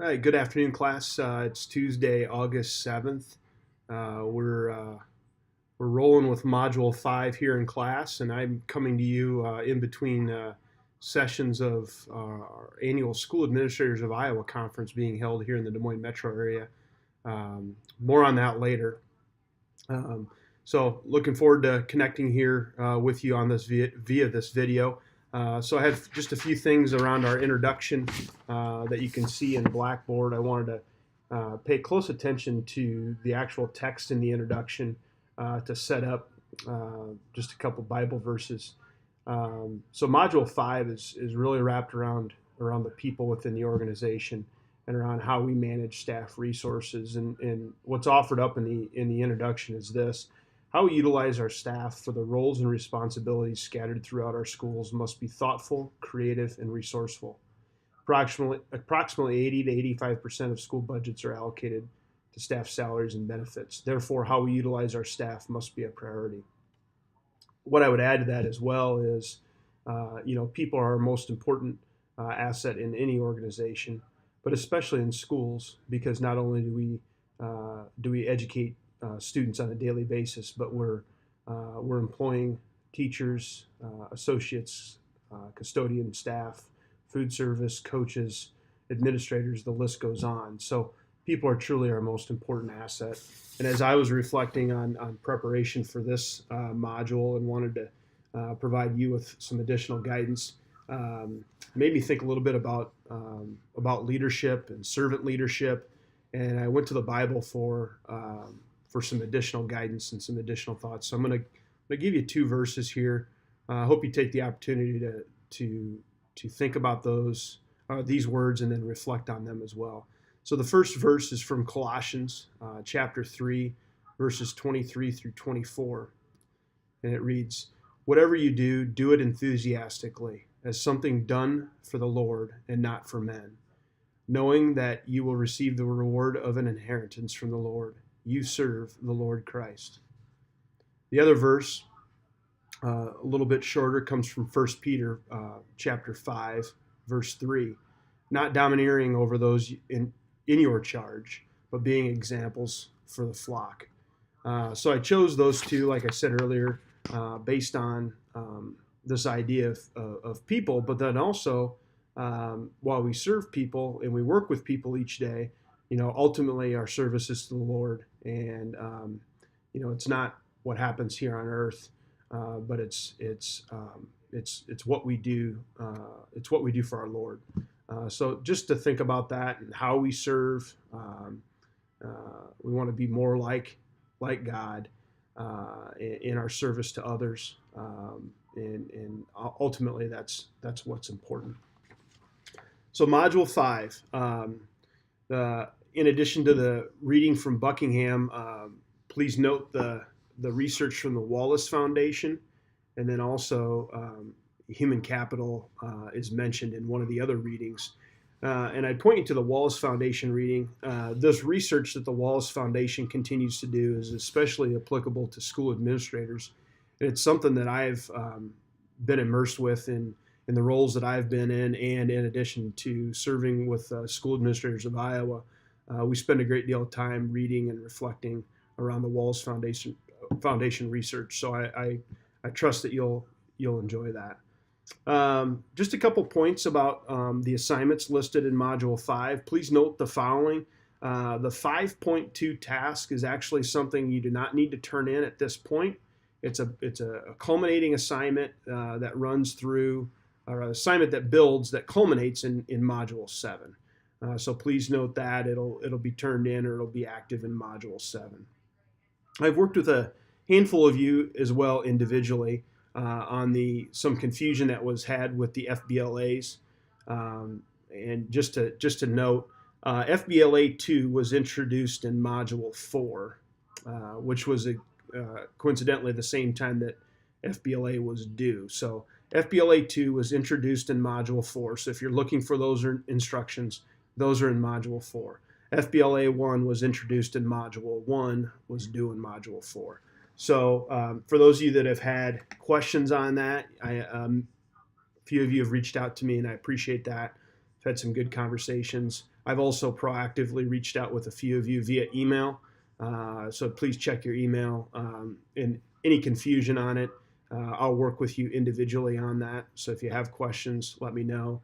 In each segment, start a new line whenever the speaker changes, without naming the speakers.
All right, good afternoon, class. It's Tuesday, August 7th. We're rolling with Module 5 here in class, and I'm coming to you in between sessions of our annual School Administrators of Iowa conference being held here in the Des Moines metro area. More on that later. So looking forward to connecting here with you on this via this video. So I have just a few things around our introduction that you can see in Blackboard. I wanted to pay close attention to the actual text in the introduction to set up just a couple Bible verses. So Module 5 is really wrapped around the people within the organization and around how we manage staff resources. And what's offered up in the introduction is this: how we utilize our staff for the roles and responsibilities scattered throughout our schools must be thoughtful, creative, and resourceful. Approximately 80 to 85% of school budgets are allocated to staff salaries and benefits. Therefore, how we utilize our staff must be a priority. What I would add to that as well is, people are our most important asset in any organization, but especially in schools, because not only do we educate students on a daily basis, but we're employing teachers, associates, custodian staff, food service, coaches, administrators. The list goes on. So people are truly our most important asset. And as I was reflecting on preparation for this module and wanted to provide you with some additional guidance, made me think a little bit about leadership and servant leadership. And I went to the Bible for some additional guidance and some additional thoughts. So I'm going to give you two verses here. I hope you take the opportunity to think about these words and then reflect on them as well. So the first verse is from Colossians chapter 3, verses 23 through 24. And it reads, "Whatever you do, do it enthusiastically, as something done for the Lord and not for men, knowing that you will receive the reward of an inheritance from the Lord. You serve the Lord Christ." The other verse, a little bit shorter, comes from 1 Peter chapter 5, verse 3. "Not domineering over those in your charge, but being examples for the flock." So I chose those two, like I said earlier, based on this idea of people, but then also while we serve people and we work with people each day, ultimately our service is to the Lord, and it's not what happens here on earth, but it's what we do. It's what we do for our Lord. So just to think about that and how we serve, we want to be more like God in our service to others, and ultimately that's what's important. So Module 5, in addition to the reading from Buckingham, please note the research from the Wallace Foundation, and then also human capital is mentioned in one of the other readings. And I'd point you to the Wallace Foundation reading. This research that the Wallace Foundation continues to do is especially applicable to school administrators. And it's something that I've been immersed with in the roles that I've been in, and in addition to serving with School Administrators of Iowa. We spend a great deal of time reading and reflecting around the Wallace Foundation research. So I trust that you'll enjoy that. Just a couple points about the assignments listed in Module 5. Please note the following. The 5.2 task is actually something you do not need to turn in at this point. It's a culminating assignment that runs through, or an assignment that builds, that culminates in Module 7. So please note that it'll be turned in, or it'll be active in Module 7. I've worked with a handful of you as well individually on some confusion that was had with the FBLAs. And just to note, FBLA 2 was introduced in Module 4, which was coincidentally the same time that FBLA was due. So FBLA 2 was introduced in Module 4. So if you're looking for those instructions, those are in Module 4. FBLA 1 was introduced in Module 1, was due in Module 4. So for those of you that have had questions on that, a few of you have reached out to me, and I appreciate that. I've had some good conversations. I've also proactively reached out with a few of you via email. So please check your email, and any confusion on it, I'll work with you individually on that. So if you have questions, let me know.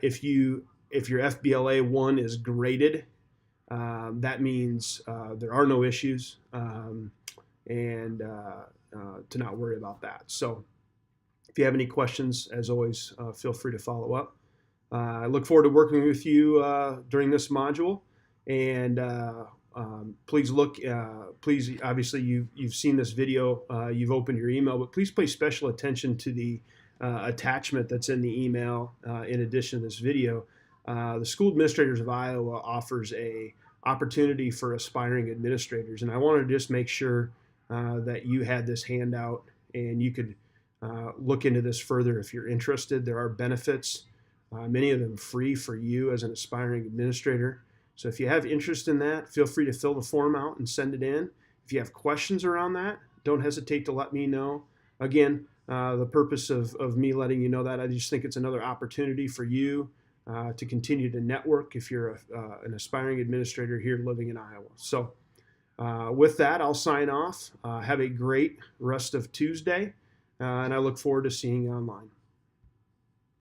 If your FBLA 1 is graded, that means there are no issues, and to not worry about that. So if you have any questions, as always, feel free to follow up. I look forward to working with you during this module, and please please, obviously you've seen this video, you've opened your email, but please pay special attention to the attachment that's in the email. In addition to this video, the School Administrators of Iowa offers a opportunity for aspiring administrators, and I wanted to just make sure that you had this handout and you could look into this further if you're interested. There are benefits, many of them free for you as an aspiring administrator. So if you have interest in that, feel free to fill the form out and send it in. If you have questions around that, don't hesitate to let me know. Again, the purpose of me letting you know that, I just think it's another opportunity for you to continue to network if you're an aspiring administrator here living in Iowa. So with that, I'll sign off. Have a great rest of Tuesday, and I look forward to seeing you online.